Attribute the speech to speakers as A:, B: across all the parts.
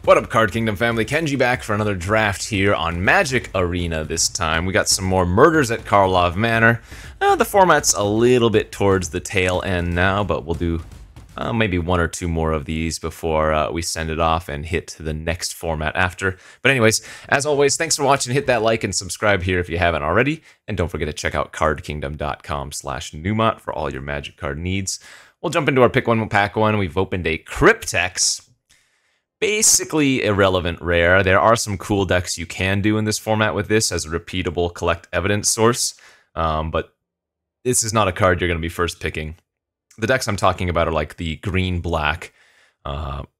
A: What up, Card Kingdom family? Kenji back for another draft here on Magic Arena this time. We got some more murders at Karlov Manor. The format's a little bit towards the tail end now, but we'll do maybe one or two more of these before we send it off and hit the next format after. But anyways, as always, thanks for watching. Hit that like and subscribe here if you haven't already. And don't forget to check out cardkingdom.com/Numot for all your Magic card needs. We'll jump into our pick one, pack one. We've opened a Cryptex. Basically irrelevant rare. There are some cool decks you can do in this format with this as a repeatable collect evidence source, but this is not a card you're going to be first picking. The decks I'm talking about are like the green-black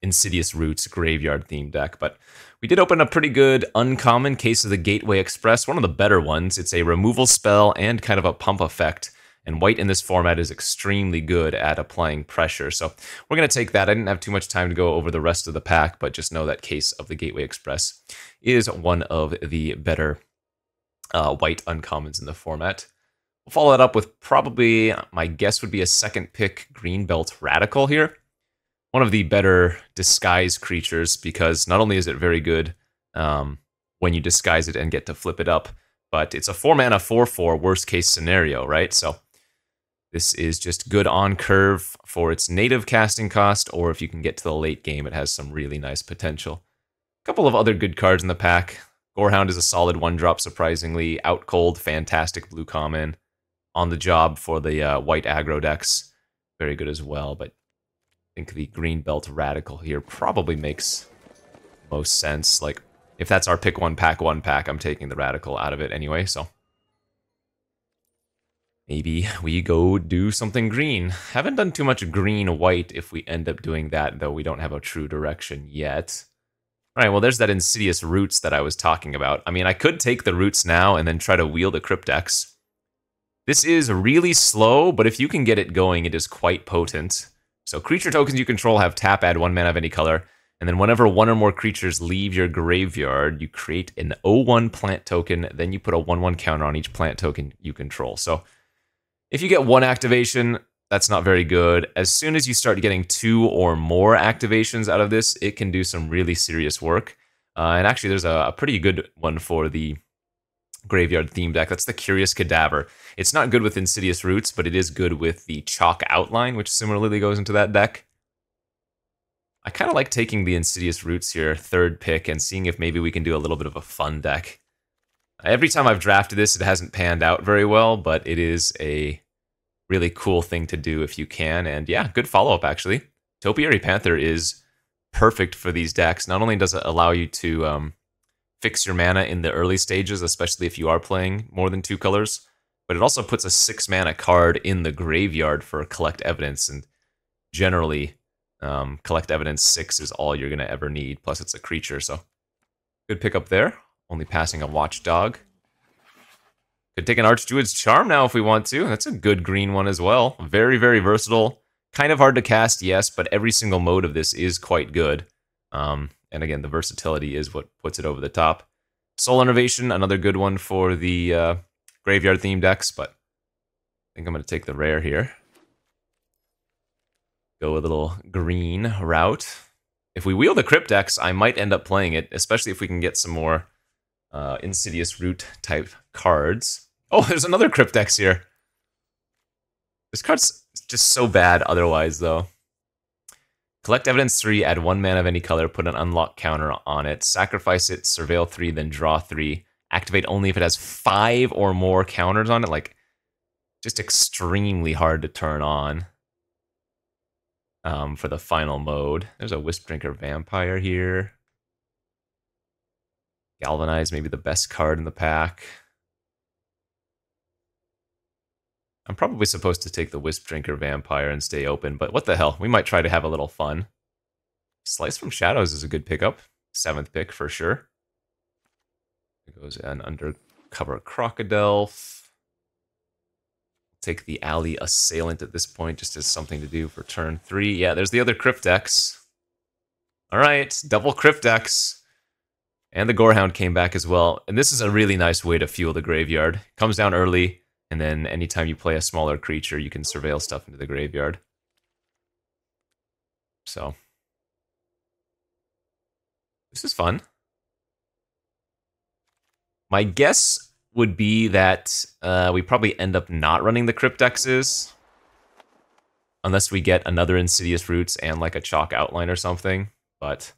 A: Insidious Roots graveyard theme deck, but we did open a pretty good uncommon Case of the Gateway Express, one of the better ones. It's a removal spell and kind of a pump effect. And white in this format is extremely good at applying pressure. So we're going to take that. I didn't have too much time to go over the rest of the pack, but just know that Case of the Gateway Express is one of the better white uncommons in the format. We'll follow that up with probably, my guess would be a second pick Greenbelt Radical here. One of the better disguise creatures, because not only is it very good when you disguise it and get to flip it up, but it's a 4-mana 4/4 worst case scenario, right? So this is just good on curve for its native casting cost, or if you can get to the late game, it has some really nice potential. A couple of other good cards in the pack. Gorehound is a solid 1-drop, surprisingly. Out Cold, fantastic blue common. On the job for the white aggro decks, very good as well. But I think the Greenbelt Radical here probably makes most sense. Like, if that's our pick one, pack, I'm taking the Radical out of it anyway, so maybe we go do something green. Haven't done too much green-white if we end up doing that, though we don't have a true direction yet. All right, well, there's that Insidious Roots that I was talking about. I mean, I could take the Roots now and then try to wheel the Cryptex. This is really slow, but if you can get it going, it is quite potent. So creature tokens you control have tap, add 1 mana of any color, and then whenever one or more creatures leave your graveyard, you create an 0/1 plant token, then you put a 1/1 counter on each plant token you control. So if you get 1 activation, that's not very good. As soon as you start getting 2 or more activations out of this, it can do some really serious work. And actually, there's a pretty good one for the graveyard theme deck. That's the Curious Cadaver. It's not good with Insidious Roots, but it is good with the Chalk Outline, which similarly goes into that deck. I kind of like taking the Insidious Roots here, third pick, and seeing if maybe we can do a little bit of a fun deck. Every time I've drafted this, it hasn't panned out very well, but it is a really cool thing to do if you can. And yeah, good follow-up, actually. Topiary Panther is perfect for these decks. Not only does it allow you to fix your mana in the early stages, especially if you are playing more than 2 colors, but it also puts a 6-mana card in the graveyard for Collect Evidence, and generally, Collect Evidence 6 is all you're going to ever need, plus it's a creature, so good pickup there. Only passing a Watchdog. Could take an Archdruid's Charm now if we want to. That's a good green one as well. Very, very versatile. Kind of hard to cast, yes, but every single mode of this is quite good. And again, the versatility is what puts it over the top. Soul Innervation, another good one for the graveyard theme decks, but I think I'm going to take the rare here. Go a little green route. If we wheel the Cryptex, I might end up playing it, especially if we can get some more Insidious Root type cards. Oh, there's another Cryptex here. This card's just so bad otherwise, though. Collect Evidence 3, add 1 mana of any color, put an unlock counter on it, sacrifice it, surveil 3, then draw 3. Activate only if it has 5 or more counters on it. Like, just extremely hard to turn on. For the final mode. There's a Wisp-Drinker Vampire here. Galvanize, maybe the best card in the pack. I'm probably supposed to take the Wisp-Drinker Vampire and stay open, but what the hell? We might try to have a little fun. Slice from Shadows is a good pickup. 7th pick for sure. There goes an Undercover Crocodile. Take the Alley Assailant at this point, just as something to do for turn 3. Yeah, there's the other Cryptex. Alright, double Cryptex. And the Gorehound came back as well. And this is a really nice way to fuel the graveyard. Comes down early, and then anytime you play a smaller creature, you can surveil stuff into the graveyard. So, This is fun. My guess would be that we probably end up not running the Cryptexes. Unless we get another Insidious Roots and like a Chalk Outline or something. But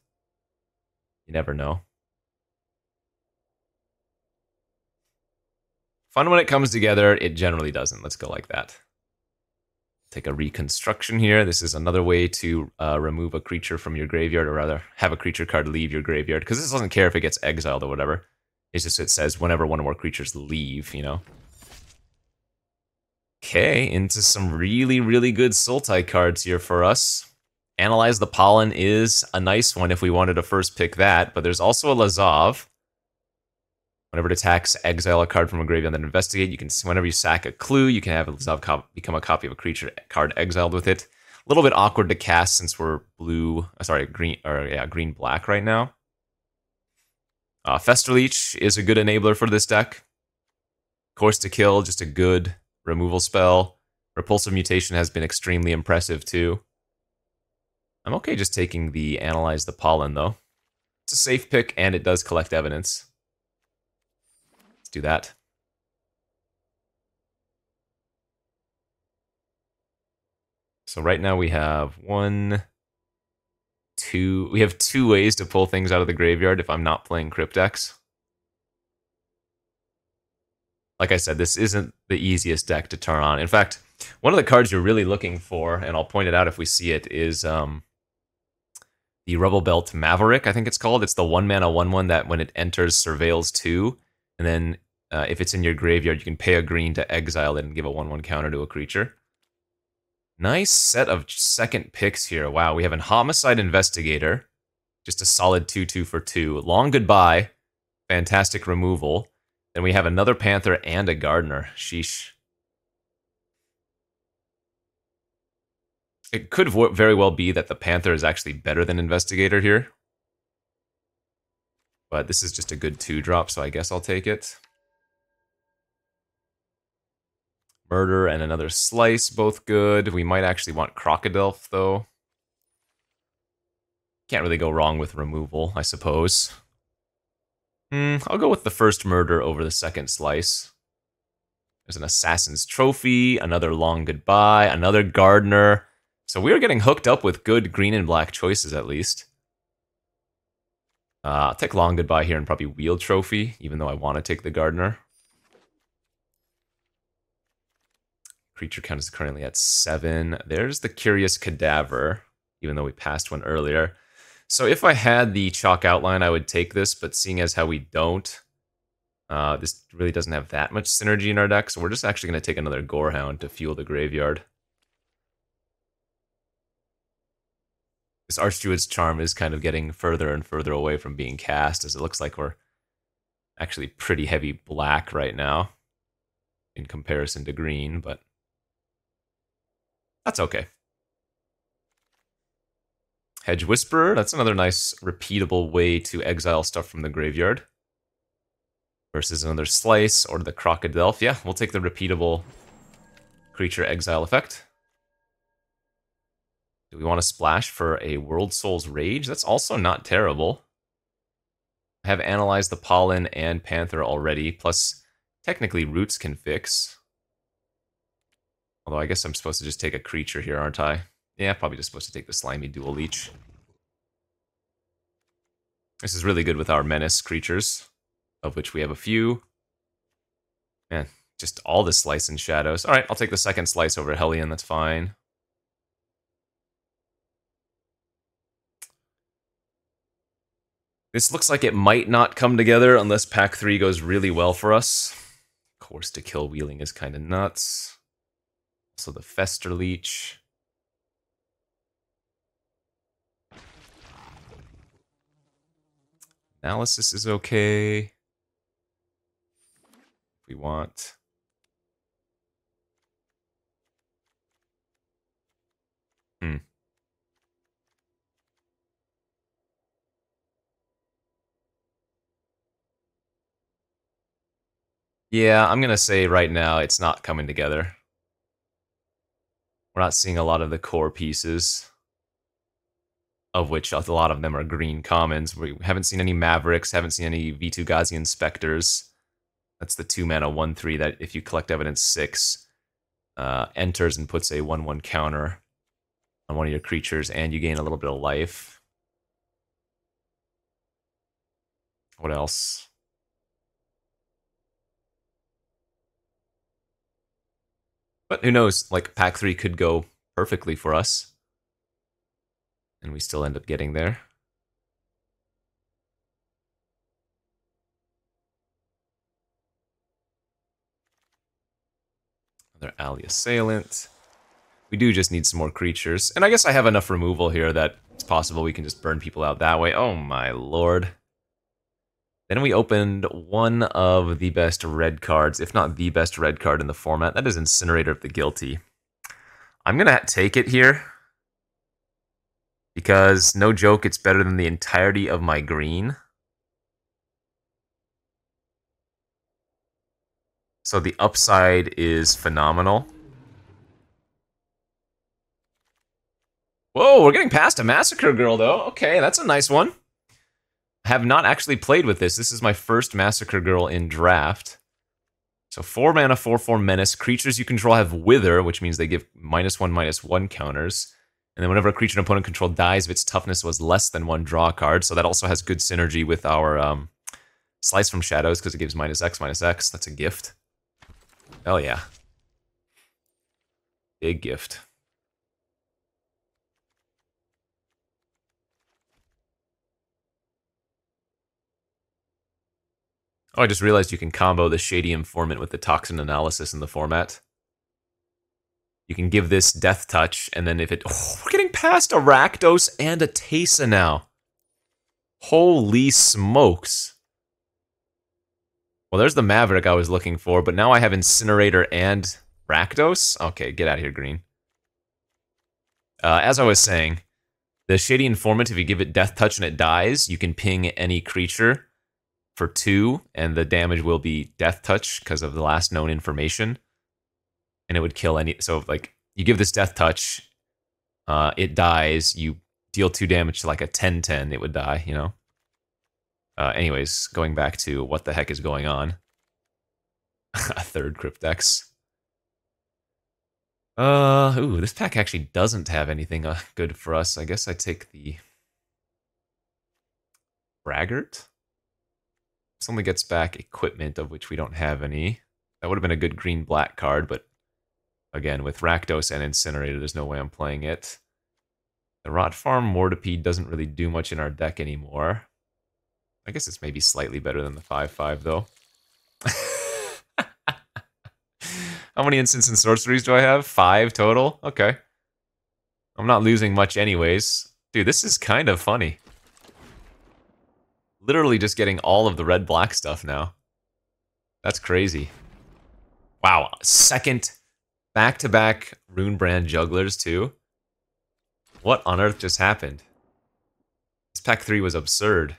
A: you never know. Fun when it comes together, it generally doesn't. Let's go like that. Take a Reconstruction here. This is another way to remove a creature from your graveyard, or rather, have a creature card leave your graveyard, because this doesn't care if it gets exiled or whatever. It's just, it says whenever one or more creatures leave, you know? Okay, into some really, really good Sultai cards here for us. Analyze the Pollen is a nice one if we wanted to first pick that, but there's also a Lazav. Whenever it attacks, exile a card from a graveyard, then investigate. You can, whenever you sack a clue, you can have a Lazav become a copy of a creature card exiled with it. A little bit awkward to cast since we're green-black right now. Festerleech is a good enabler for this deck. Course to Kill, just a good removal spell. Repulsive Mutation has been extremely impressive too. I'm okay just taking the Analyze the Pollen though. It's a safe pick and it does collect evidence. Let's do that. So right now we have we have two ways to pull things out of the graveyard if I'm not playing Cryptex. Like I said, this isn't the easiest deck to turn on. In fact, one of the cards you're really looking for, and I'll point it out if we see it, is the Rubble Belt Maverick, I think it's called. It's the 1-mana 1/1 that when it enters surveils 2, and then if it's in your graveyard, you can pay a green to exile it and give a 1/1 counter to a creature. Nice set of second picks here. Wow, we have an Homicide Investigator, just a solid 2/2 for 2. Long Goodbye, fantastic removal. Then we have another Panther and a Gardener. Sheesh. It could very well be that the Panther is actually better than Investigator here. But this is just a good 2-drop, so I guess I'll take it. Murder and another Slice, both good. We might actually want Crocodile, though. Can't really go wrong with removal, I suppose. I'll go with the first Murder over the second Slice. There's an Assassin's Trophy, another Long Goodbye, another Gardener. So we are getting hooked up with good green and black choices, at least. I'll take Long Goodbye here and probably Wheel Trophy, even though I want to take the Gardener. Creature count is currently at 7. There's the Curious Cadaver, even though we passed one earlier. So if I had the Chalk Outline, I would take this, but seeing as how we don't, this really doesn't have that much synergy in our deck, so we're just actually going to take another Gorehound to fuel the graveyard. This Archdruid's Charm is kind of getting further and further away from being cast, as it looks like we're actually pretty heavy black right now in comparison to green, but that's okay. Hedge Whisperer, that's another nice repeatable way to exile stuff from the graveyard. Versus another Slice or the Crocodile. Yeah, we'll take the repeatable creature exile effect. Do we want to splash for a World Soul's Rage? That's also not terrible. I have analyzed the Pollen and Panther already, plus technically Roots can fix. Although I guess I'm supposed to just take a creature here, aren't I? Yeah, probably just supposed to take the Slimy Dual Leech. This is really good with our Menace creatures, of which we have a few. Man, just all the Slice and Shadows. Alright, I'll take the second Slice over Hellion, that's fine. This looks like it might not come together unless pack 3 goes really well for us. Course to Kill wheeling is kind of nuts. Also the Festerleech. Analysis is okay. If we want. Yeah, I'm gonna say right now it's not coming together. We're not seeing a lot of the core pieces. of which a lot of them are green commons. We haven't seen any Mavericks, haven't seen any V2 Gaussian Spectres. That's the 2-mana 1/3 that if you collect evidence 6, enters and puts a 1/1 counter on one of your creatures, and you gain a little bit of life. What else? But who knows, like, pack 3 could go perfectly for us, and we still end up getting there. Another Alley Assailant. We do just need some more creatures, and I guess I have enough removal here that it's possible we can just burn people out that way. Oh my lord. Then we opened one of the best red cards, if not the best red card in the format. That is Incinerator of the Guilty. I'm going to take it here, because, no joke, it's better than the entirety of my green. So the upside is phenomenal. Whoa, we're getting past a Massacre Girl, though. Okay, that's a nice one. I have not actually played with this. This is my first Massacre Girl in draft. So 4 mana, 4/4 menace. Creatures you control have Wither, which means they give -1/-1 counters. And then whenever a creature an opponent controlled dies, if its toughness was less than 1, draw a card. So that also has good synergy with our Slice from Shadows, because it gives -X/-X. That's a gift. Hell yeah. Big gift. Oh, I just realized you can combo the Shady Informant with the Toxin Analysis in the format. You can give this Death Touch, and then if it... Oh, we're getting past a Rakdos and a Teysa now. Holy smokes. Well, there's the Maverick I was looking for, but now I have Incinerator and Rakdos? Okay, get out of here, green. As I was saying, the Shady Informant, if you give it Death Touch and it dies, you can ping any creature for 2, and the damage will be Death Touch because of the last known information. And it would kill any... So, like, you give this Death Touch, it dies, you deal 2 damage to, like, a 10/10, it would die, you know? Anyways, going back to what the heck is going on. A third Cryptex. Ooh, this pack actually doesn't have anything good for us. I guess I take the... Braggart? This only gets back equipment, of which we don't have any. That would have been a good green-black card, but again, with Rakdos and Incinerator, there's no way I'm playing it. The Rot Farm Mortipede doesn't really do much in our deck anymore. I guess it's maybe slightly better than the 5/5, though. How many instants and sorceries do I have? 5 total? Okay. I'm not losing much anyways. Dude, this is kind of funny. Literally just getting all of the red-black stuff now. That's crazy. Wow, second back-to-back Runebrand Jugglers, too? What on earth just happened? This pack 3 was absurd.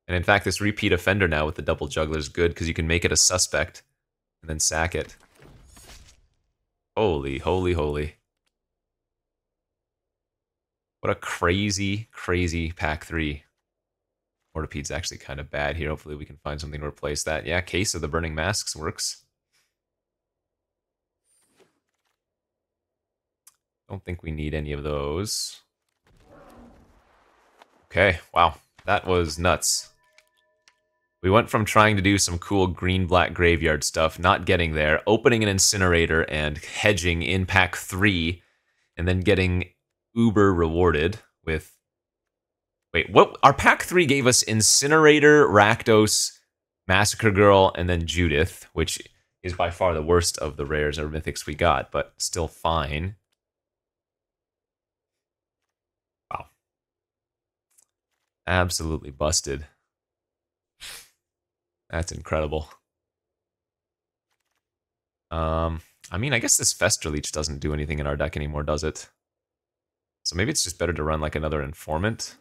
A: And in fact, this repeat offender now with the double juggler is good, because you can make it a suspect and then sack it. Holy, holy, holy. What a crazy, crazy pack 3. Mortipede's actually kind of bad here. Hopefully we can find something to replace that. Yeah, Case of the Burning Masks works. Don't think we need any of those. Okay, wow. That was nuts. We went from trying to do some cool green-black graveyard stuff, not getting there, opening an Incinerator and hedging in pack 3, and then getting uber rewarded with... Wait, what? Our pack 3 gave us Incinerator, Rakdos, Massacre Girl, and then Judith, which is by far the worst of the rares or mythics we got, but still fine. Wow. Absolutely busted. That's incredible. I mean, I guess this Fester Leech doesn't do anything in our deck anymore, does it? So maybe it's just better to run like another Informant.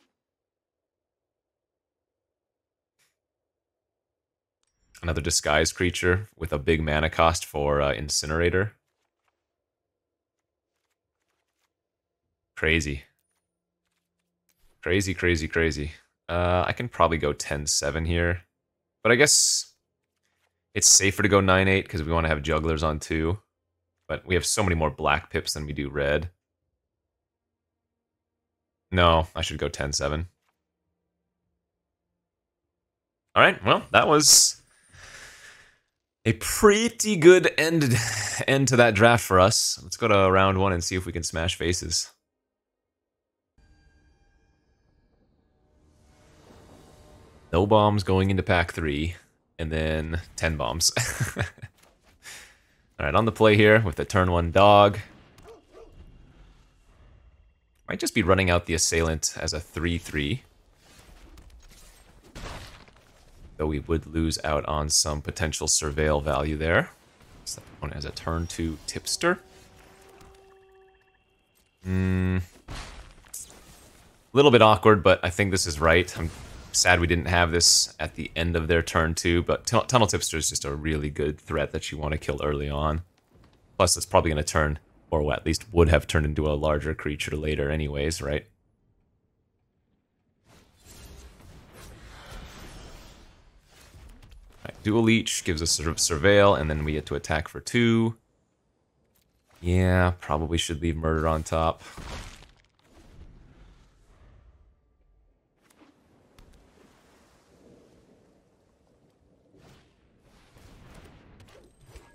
A: Another disguise creature with a big mana cost for Incinerator. Crazy. Crazy, crazy, crazy. I can probably go 10-7 here. But I guess it's safer to go 9-8 because we want to have jugglers on 2. But we have so many more black pips than we do red. No, I should go 10-7. Alright, well, that was a pretty good end to that draft for us. Let's go to round 1 and see if we can smash faces. No bombs going into pack 3, and then 10 bombs. Alright, on the play here with the turn 1 dog. Might just be running out the assailant as a 3-3. Though we would lose out on some potential surveil value there. So that one has a turn 2 tipster. A little bit awkward, but I think this is right. I'm sad we didn't have this at the end of their turn 2, but Tunnel Tipster is just a really good threat that you want to kill early on. Plus, it's probably going to turn, or at least would have turned into a larger creature later anyways, right? Right, Dual Leech gives us sort of Surveil, and then we get to attack for 2. Yeah, probably should leave Murder on top.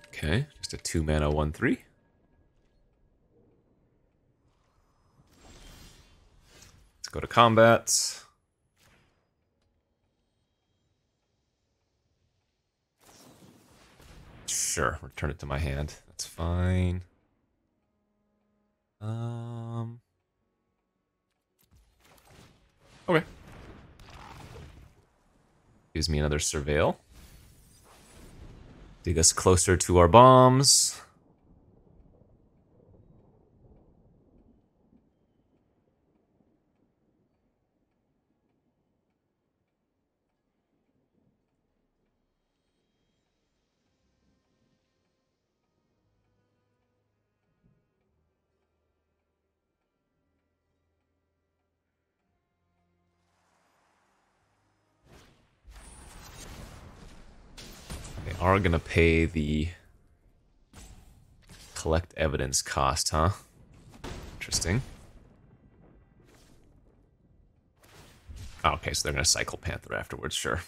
A: Okay, just a 2-mana 1-3. Let's go to combat. Sure, return it to my hand. That's fine. Okay. Gives me another Surveil. Dig us closer to our bombs. Are gonna pay the collect evidence cost, huh? Interesting. Oh, okay, so they're gonna cycle Panther afterwards, sure.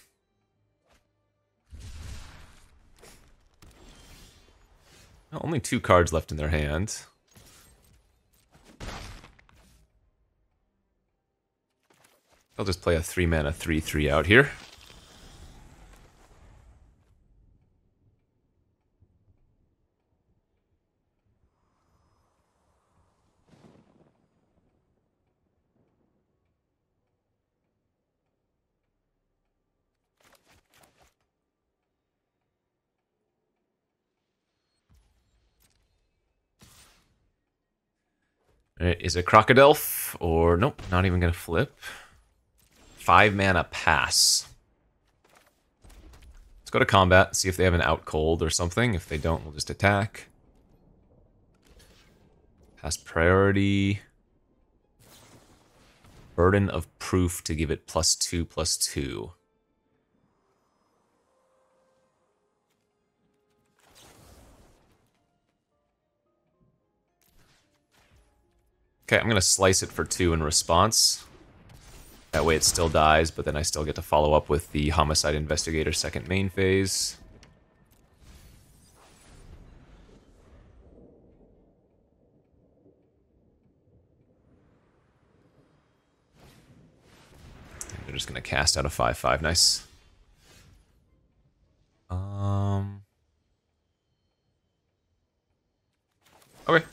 A: Well, only 2 cards left in their hand. I'll just play a 3-mana 3-3 out here. Is it Crocodile? Or nope, not even gonna flip. 5-mana pass. Let's go to combat, see if they have an out cold or something. If they don't, we'll just attack. Pass priority. Burden of proof to give it +2/+2. Okay, I'm gonna slice it for 2 in response. That way it still dies, but then I still get to follow up with the Homicide Investigator second main phase. And they're just gonna cast out a 5/5, nice. Okay.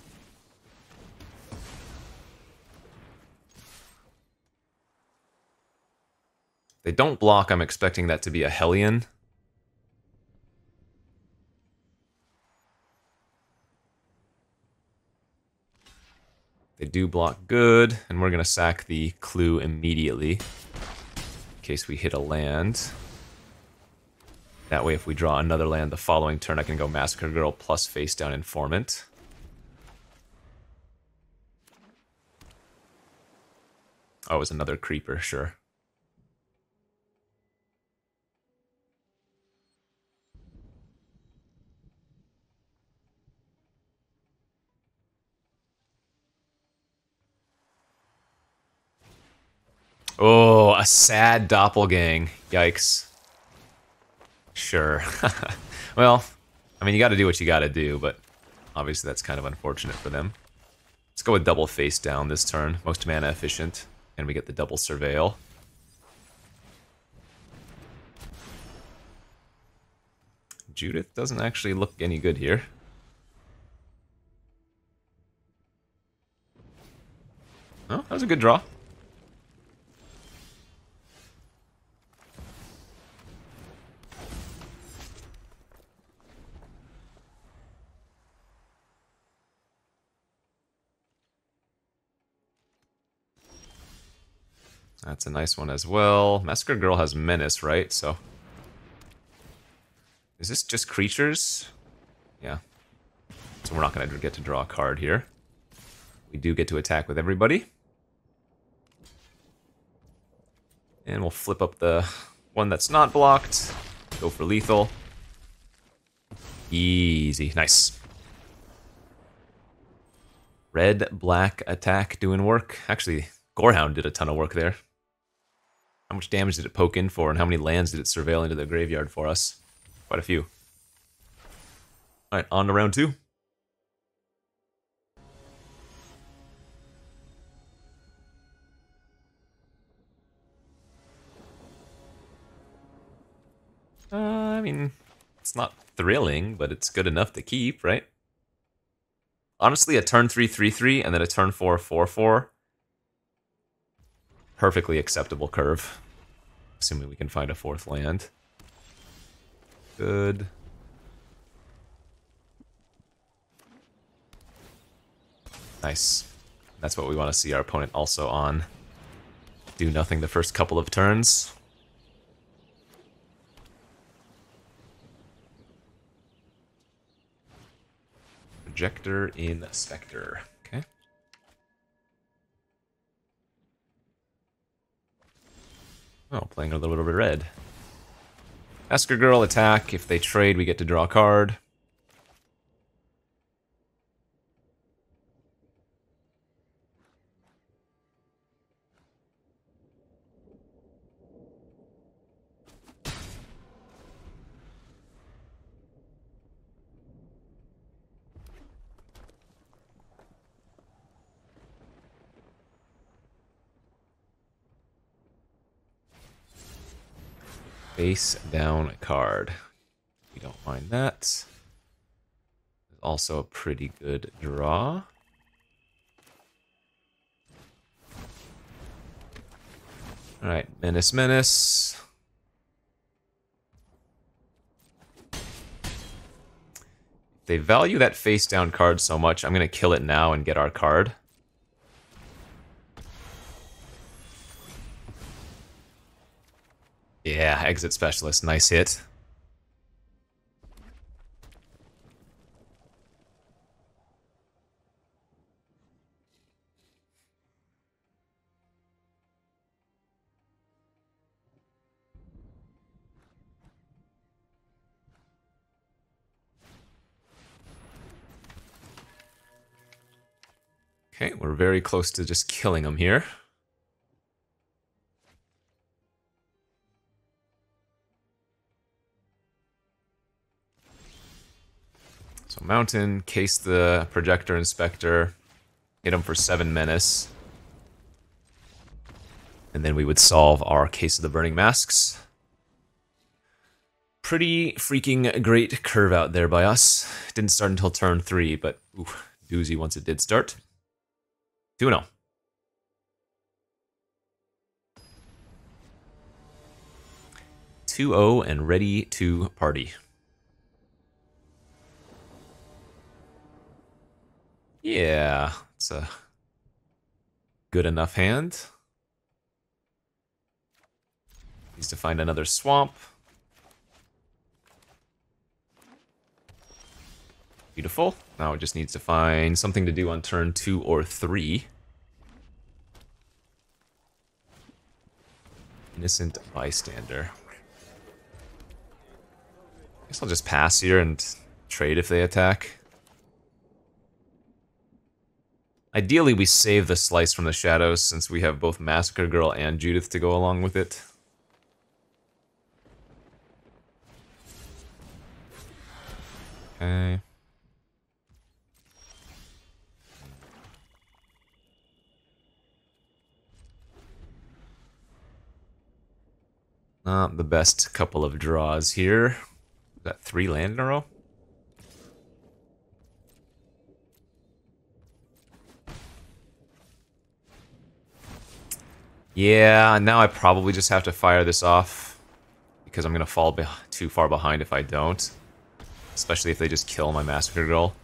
A: They don't block, I'm expecting that to be a Hellion. They do block good, and we're going to sack the clue immediately in case we hit a land. That way if we draw another land the following turn, I can go Massacre Girl plus face down Informant. Oh, it was another creeper, sure. Oh, a sad doppelgang. Yikes. Sure. Well, I mean, you gotta do what you gotta do, but obviously that's kind of unfortunate for them. Let's go with double face down this turn. Most mana efficient. And we get the double surveil. Judith doesn't actually look any good here. Oh, that was a good draw. That's a nice one as well. Massacre Girl has Menace, right? So, is this just creatures? Yeah. So we're not going to get to draw a card here. We do get to attack with everybody. And we'll flip up the one that's not blocked. Go for lethal. Easy. Nice. Red, black attack doing work. Actually, Gorehound did a ton of work there. How much damage did it poke in for, and how many lands did it surveil into the graveyard for us? Quite a few. Alright, on to round 2. I mean, it's not thrilling, but it's good enough to keep, right? Honestly, a turn 3 3/3 and then a turn 4 4/4. Perfectly acceptable curve. Assuming we can find a 4th land. Good. Nice. That's what we want to see our opponent also on. Do nothing the first couple of turns. Projector in Spectre. Okay. Oh, playing a little bit of red. Massacre Girl attack. If they trade, we get to draw a card. Face down card. We don't mind that. Also a pretty good draw. Alright, Menace, Menace. If they value that face down card so much, I'm going to kill it now and get our card. Yeah, Exit Specialist, nice hit. Okay, we're very close to just killing him here. So Mountain, case the Projector Inspector, hit him for 7 Menace. And then we would solve our Case of the Burning Masks. Pretty freaking great curve out there by us. Didn't start until turn 3, but ooh, doozy once it did start. 2-0. And ready to party. Yeah, it's a good enough hand. Needs to find another swamp. Beautiful. Now it just needs to find something to do on turn 2 or 3. Innocent bystander. Guess I'll just pass here and trade if they attack. Ideally, we save the slice from the shadows since we have both Massacre Girl and Judith to go along with it. Okay. Not the best couple of draws here. Got 3 land in a row. Yeah, now I probably just have to fire this off because I'm gonna fall too far behind if I don't. Especially if they just kill my Massacre Girl.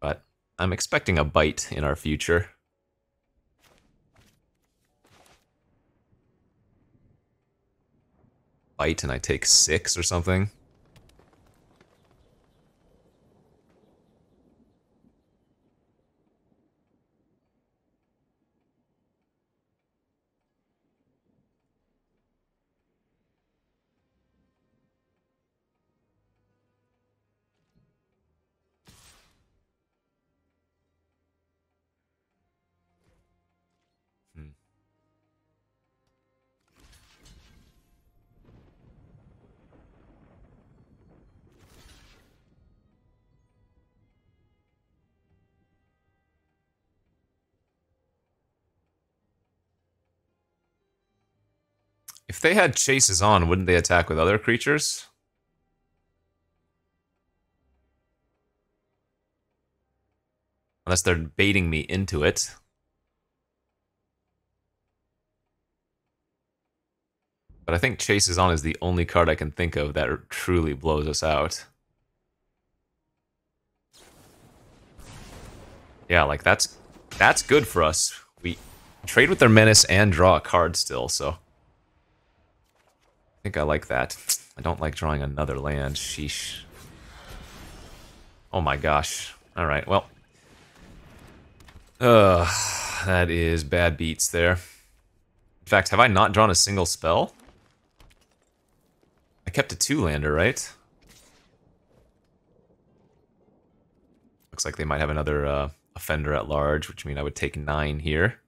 A: But I'm expecting a bite in our future. Bite and I take 6 or something. If they had chases on, wouldn't they attack with other creatures? Unless they're baiting me into it. But I think chases on is the only card I can think of that truly blows us out. Yeah, like that's good for us. We trade with their menace and draw a card still, so I think I like that. I don't like drawing another land. Sheesh. Oh my gosh. Alright, well. That is bad beats there. In fact, have I not drawn a single spell? I kept a 2-lander, right? Looks like they might have another offender at large, which means I would take 9 here.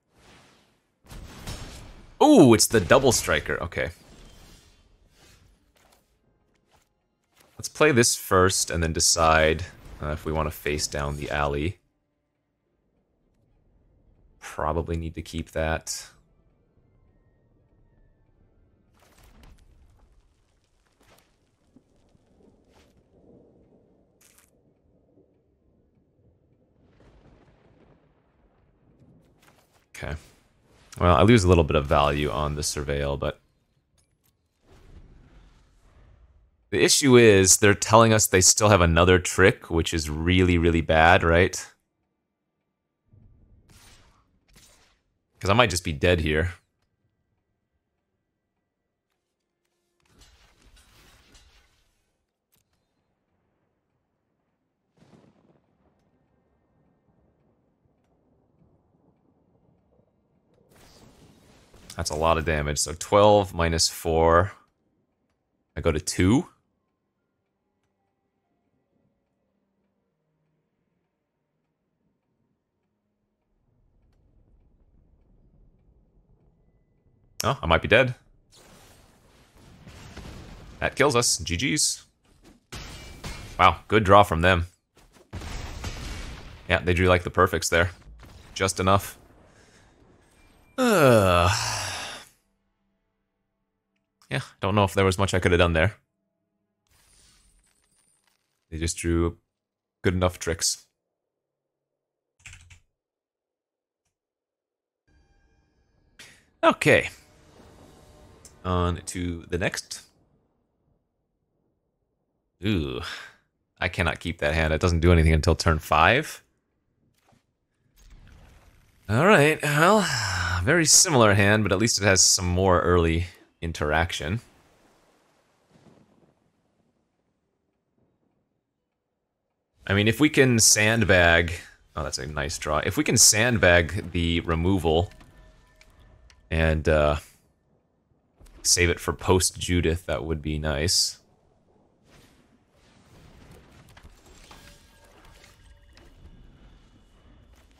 A: Ooh, it's the double striker. Okay. Let's play this first and then decide if we want to face down the alley. Probably need to keep that. Okay. Well, I lose a little bit of value on the Surveil, but the issue is they're telling us they still have another trick, which is really, really bad, right? Because I might just be dead here. That's a lot of damage. So 12 minus 4. I go to 2. Oh, I might be dead. That kills us. GG's. Wow, good draw from them. Yeah, they drew like the perfects there. Just enough. Yeah, don't know if there was much I could have done there. They just drew good enough tricks. Okay. On to the next. Ooh. I cannot keep that hand. It doesn't do anything until turn 5. Alright, well, very similar hand, but at least it has some more early interaction. I mean, if we can sandbag... Oh, that's a nice draw. If we can sandbag the removal and save it for post-Judith, that would be nice.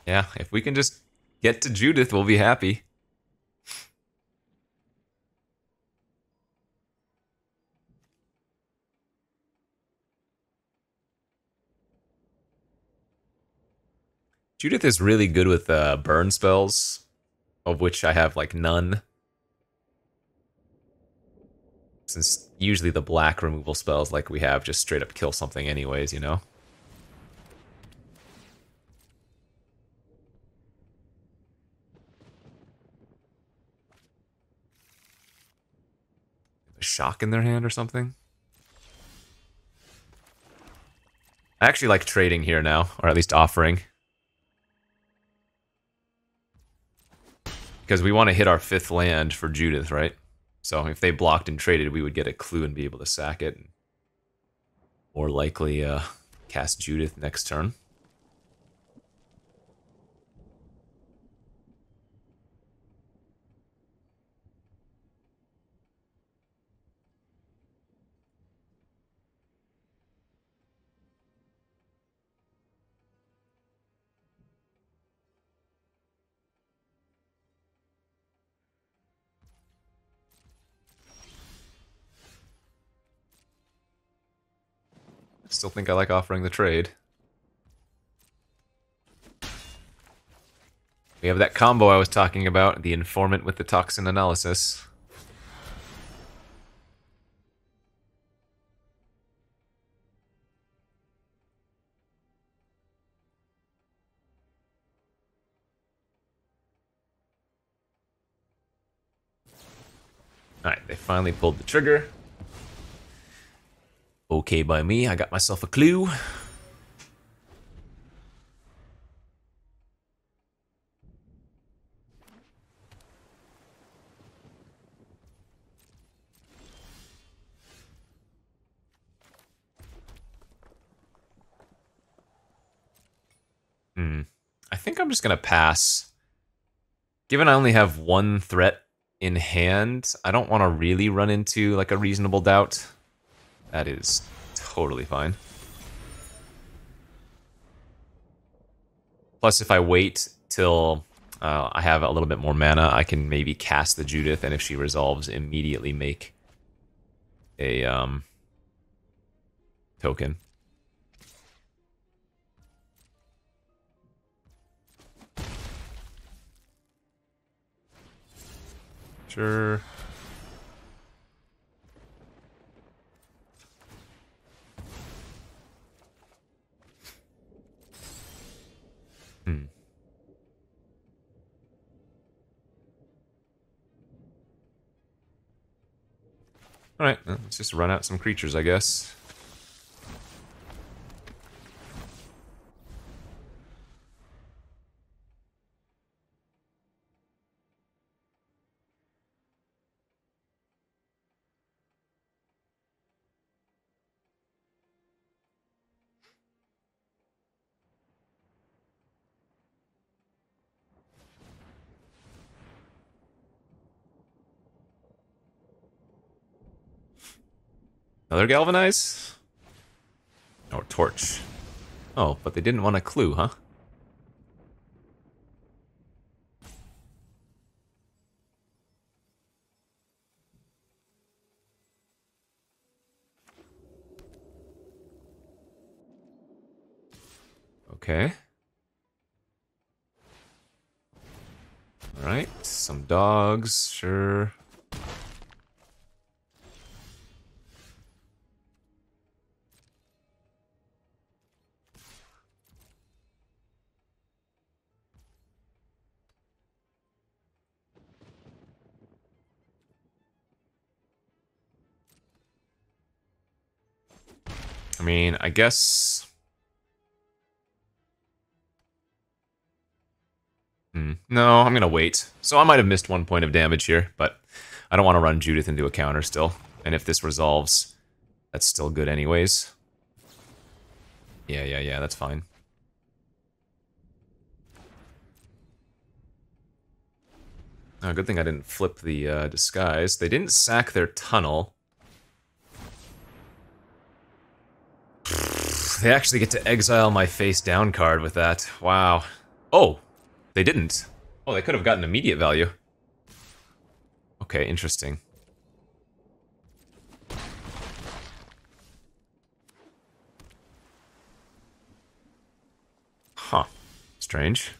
A: Yeah, if we can just get to Judith, we'll be happy. Judith is really good with burn spells, of which I have, like, none. Since usually the black removal spells like we have just straight up kill something anyways, you know? A shock in their hand or something? I actually like trading here now, or at least offering. Because we want to hit our 5th land for Judith, right? So if they blocked and traded, we would get a clue and be able to sack it. Or likely cast Judith next turn. Still think I like offering the trade. We have that combo I was talking about, the informant with the toxin analysis. Alright, they finally pulled the trigger. Okay by me, I got myself a clue. I think I'm just gonna pass. Given I only have 1 threat in hand, I don't want to really run into like a reasonable doubt. That is totally fine. Plus, if I wait till I have a little bit more mana, I can maybe cast the Judith, and if she resolves, immediately make a token. Sure. Alright, let's just run out some creatures, I guess. Another galvanize? Or torch. Oh, but they didn't want a clue, huh? Okay. Alright, some dogs, sure. I mean, I guess... No, I'm gonna wait. So I might have missed 1 point of damage here, but I don't want to run Judith into a counter still. And if this resolves, that's still good anyways. Yeah, that's fine. Oh, good thing I didn't flip the disguise. They didn't sack their tunnel. They actually get to exile my face down card with that. Wow. Oh, they didn't. Oh, they could have gotten immediate value. Okay, interesting. Huh. Strange.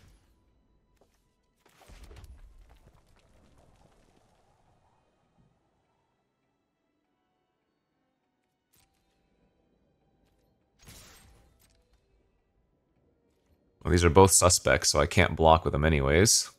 A: Well, these are both suspects, so I can't block with them anyways.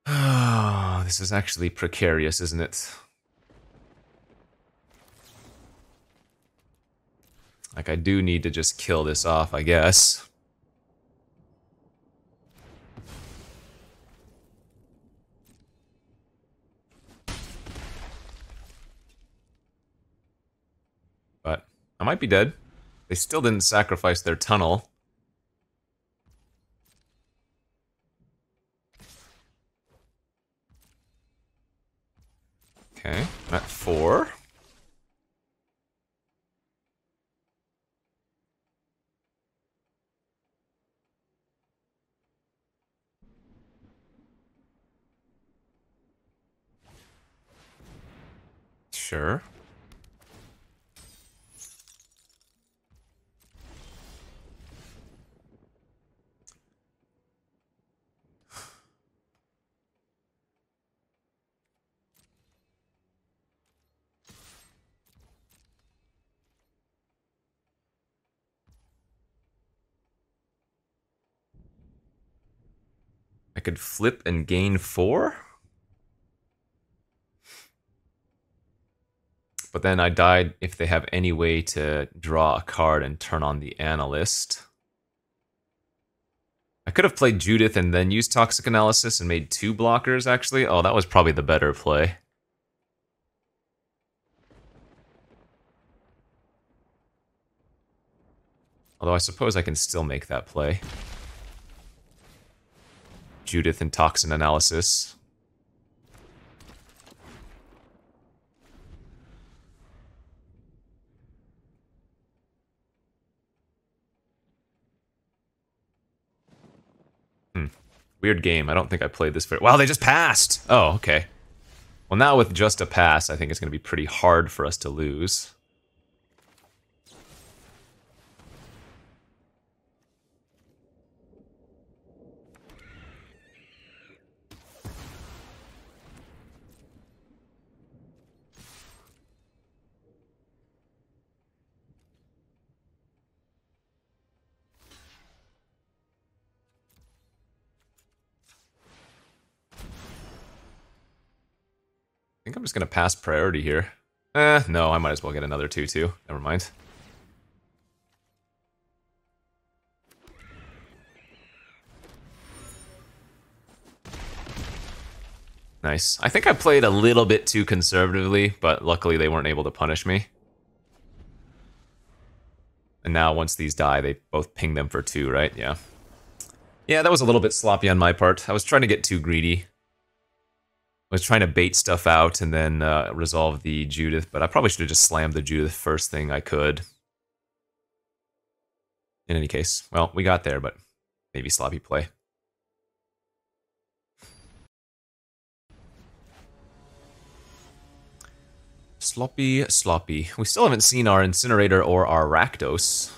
A: Oh, this is actually precarious, isn't it? Like, I do need to just kill this off, I guess. But I might be dead. They still didn't sacrifice their tunnel. Okay, I'm at 4. Sure. I could flip and gain 4? But then I died if they have any way to draw a card and turn on the analyst. I could have played Judith and then used Toxic Analysis and made 2 blockers, actually. Oh, that was probably the better play. Although I suppose I can still make that play. Judith and Toxin Analysis. Weird game. I don't think I played this very... Wow, they just passed! Oh, okay. Well, now with just a pass, I think it's going to be pretty hard for us to lose. I think I'm just going to pass priority here. No, I might as well get another 2-2. Never mind. Nice. I think I played a little bit too conservatively, but luckily they weren't able to punish me. And now once these die, they both ping them for 2, right? Yeah. Yeah, that was a little bit sloppy on my part. I was trying to get too greedy. I was trying to bait stuff out and then resolve the Judith, but I probably should have just slammed the Judith first thing I could. In any case, well, we got there, but maybe sloppy play. Sloppy. We still haven't seen our Incinerator or our Rakdos.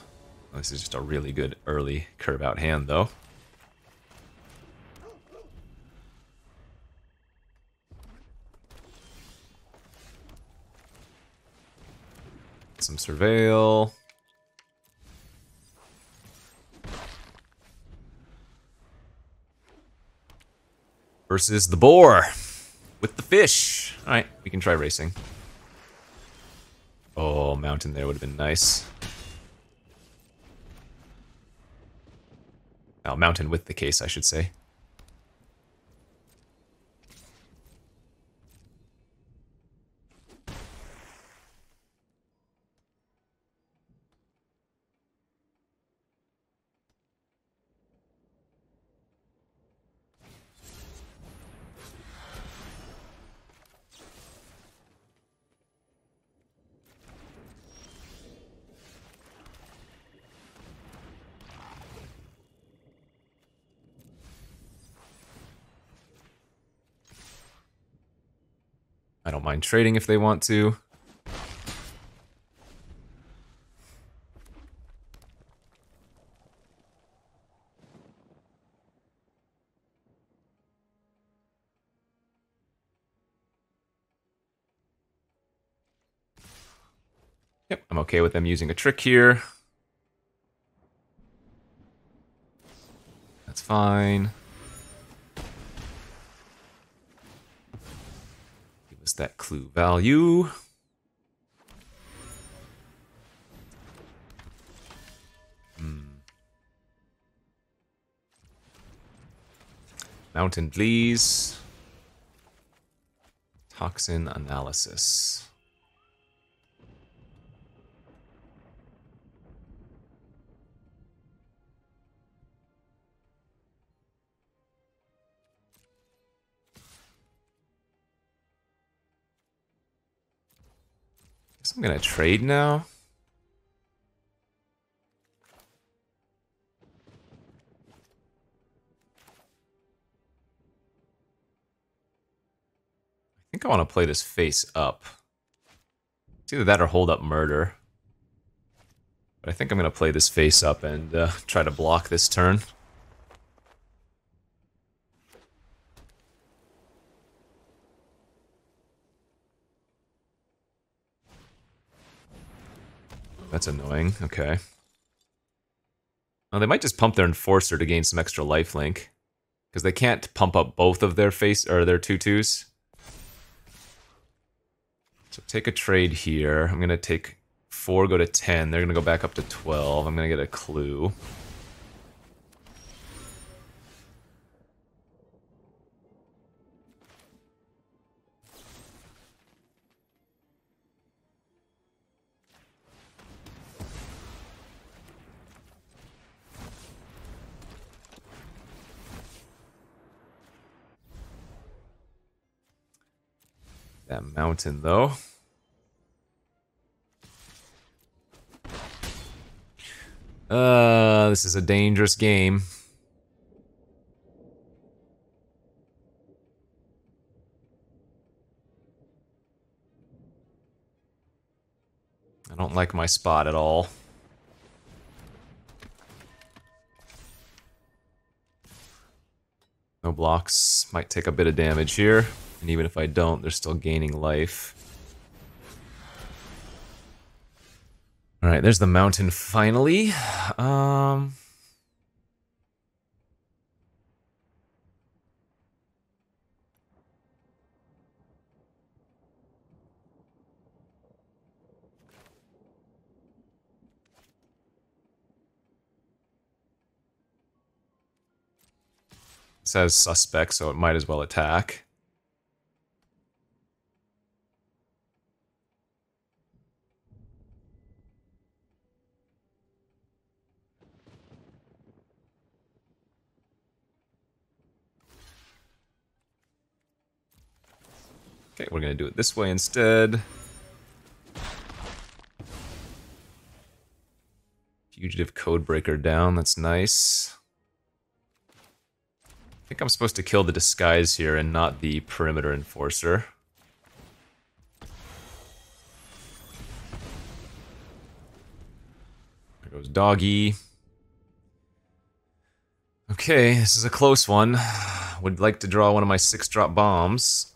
A: This is just a really good early curve out hand, though. Some Surveil. versus the boar with the fish. All right, we can try racing. Oh, mountain there would have been nice. Oh, mountain with the case, I should say. I don't mind trading if they want to. Yep, I'm okay with them using a trick here. That's fine. Give us that clue value. Mountain, please. Toxin analysis. Guess I'm gonna trade now. I think I want to play this face up. It's either that or hold up murder. But I think I'm going to play this face up and try to block this turn. That's annoying. Okay. Oh, they might just pump their Enforcer to gain some extra lifelink. Because they can't pump up both of their face or their 2/2s. So take a trade here. I'm going to take 4, go to 10. They're going to go back up to 12. I'm going to get a clue. That mountain, though. This is a dangerous game. I don't like my spot at all. No blocks. Might take a bit of damage here. And even if I don't, they're still gaining life. Alright, there's the mountain finally. It says suspect, so it might as well attack. Okay, we're gonna do it this way instead. Fugitive Codebreaker down, that's nice. I think I'm supposed to kill the Disguise here and not the Perimeter Enforcer. There goes Doggy. Okay, this is a close one. Would like to draw one of my 6-drop bombs.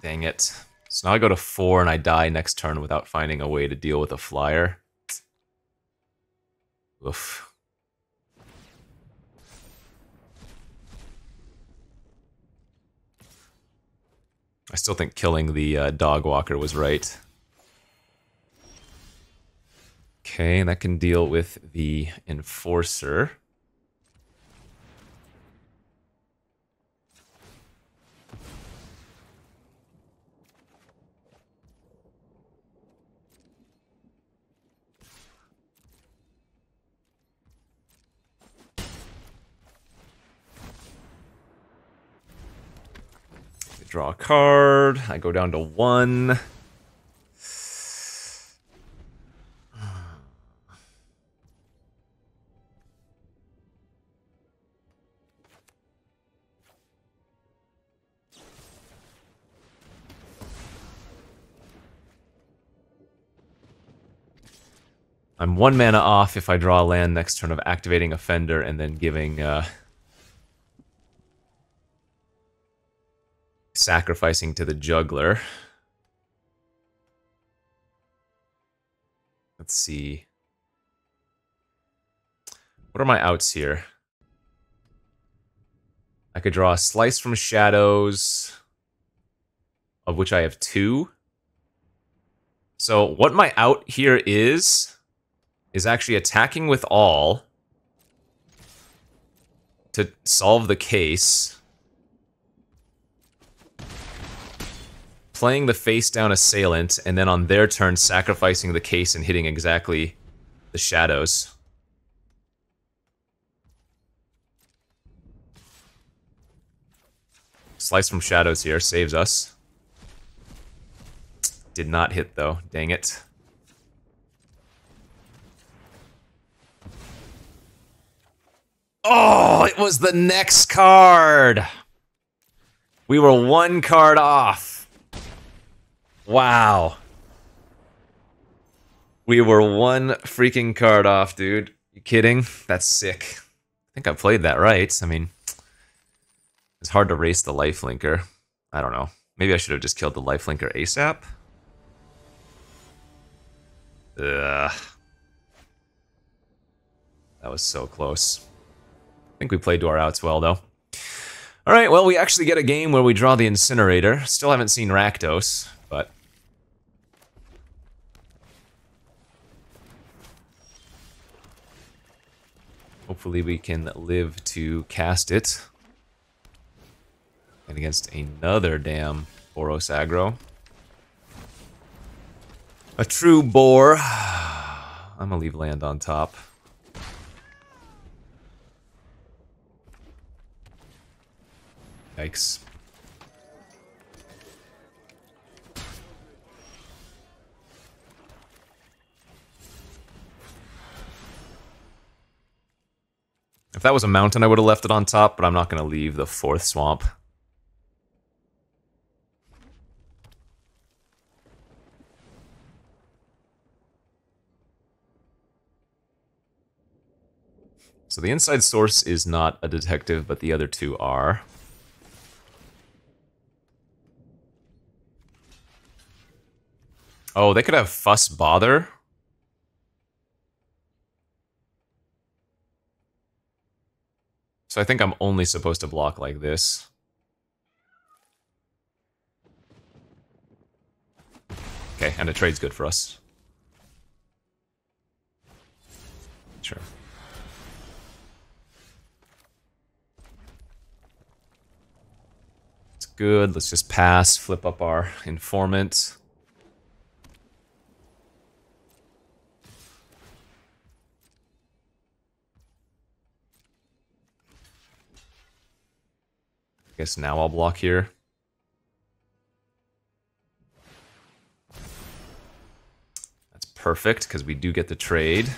A: Dang it. So now I go to 4 and I die next turn without finding a way to deal with a flyer. Oof. I still think killing the dog walker was right. Okay, that can deal with the enforcer. Draw a card. I go down to 1. I'm 1 mana off if I draw a land next turn of activating Offender and then giving, sacrificing to the juggler. Let's see. What are my outs here? I could draw a Slice from Shadows, of which I have 2. So what my out here is actually attacking with all to solve the case, playing the face down assailant, and then on their turn sacrificing the case and hitting exactly the shadows. Slice from Shadows here saves us. Did not hit though, dang it. Oh, it was the next card! We were 1 card off. Wow. We were 1 freaking card off, dude. You kidding? That's sick. I think I played that right. I mean, it's hard to race the lifelinker. I don't know. Maybe I should have just killed the lifelinker ASAP. Ugh. That was so close. I think we played to our outs well, though. Alright, well, we actually get a game where we draw the Incinerator. Still haven't seen Rakdos, but... hopefully we can live to cast it. And against another damn Boros aggro. A true boar. I'm gonna leave land on top. Yikes. If that was a mountain, I would have left it on top, but I'm not going to leave the 4th swamp. So the inside source is not a detective, but the other 2 are. Oh, they could have Fuss Bother. So I think I'm only supposed to block like this. Okay, and a trade's good for us. Sure. It's good. Let's just pass, flip up our informant. I guess now I'll block here. That's perfect, because we do get the trade.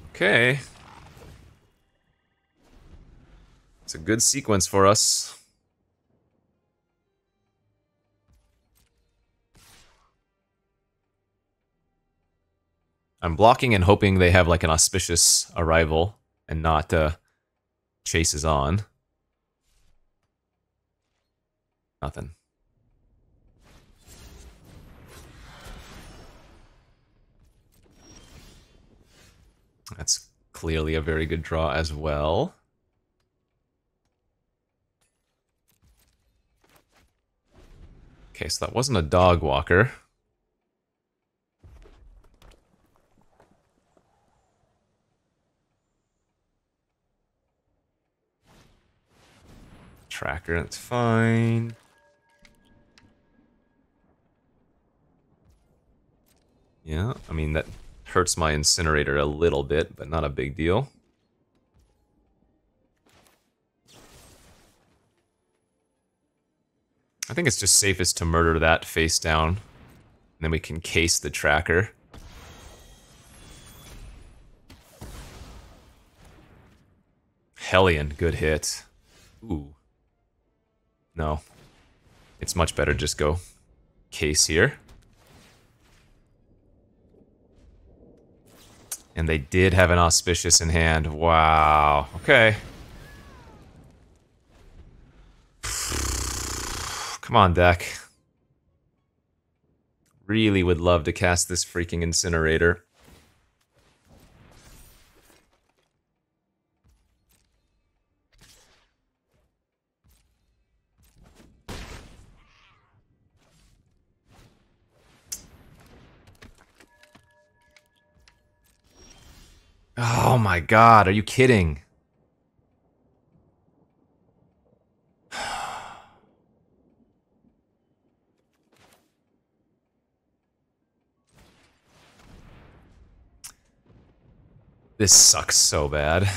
A: Okay. It's a good sequence for us. I'm blocking and hoping they have like an auspicious arrival and not chases on. Nothing. That's clearly a very good draw as well. Okay, so that wasn't a dog walker. Tracker, that's fine. Yeah, I mean, that hurts my incinerator a little bit, but not a big deal. I think it's just safest to murder that face down. And then we can case the tracker. Hellion, good hit. Ooh. No. It's much better just go case here. And they did have an auspicious in hand. Wow. Okay. Come on, deck. Really would love to cast this freaking incinerator. Oh my god, are you kidding? This sucks so bad.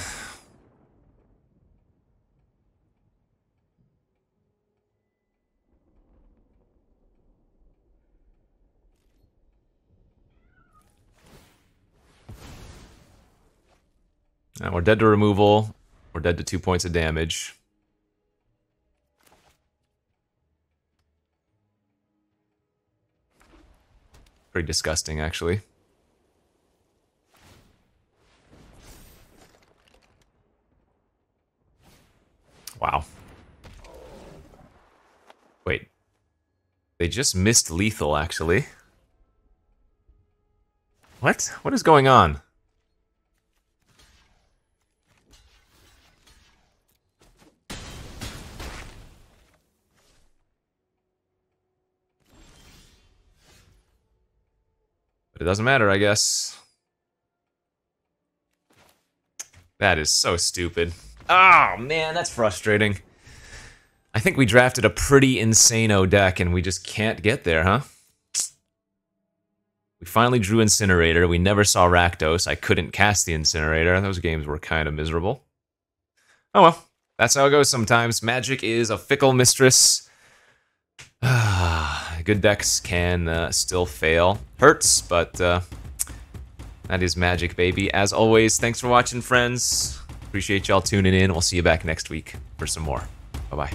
A: We're dead to removal. We're dead to 2 points of damage. Pretty disgusting, actually. Wow. Wait. They just missed lethal, actually. What? What is going on? But it doesn't matter, I guess. That is so stupid. Oh, man, that's frustrating. I think we drafted a pretty insane-o deck, and we just can't get there, huh? We finally drew Incinerator. We never saw Rakdos. I couldn't cast the Incinerator. Those games were kind of miserable. Oh well, that's how it goes sometimes. Magic is a fickle mistress. Good decks can still fail. Hurts, but that is Magic, baby. As always, thanks for watching, friends. Appreciate y'all tuning in. We'll see you back next week for some more. Bye-bye.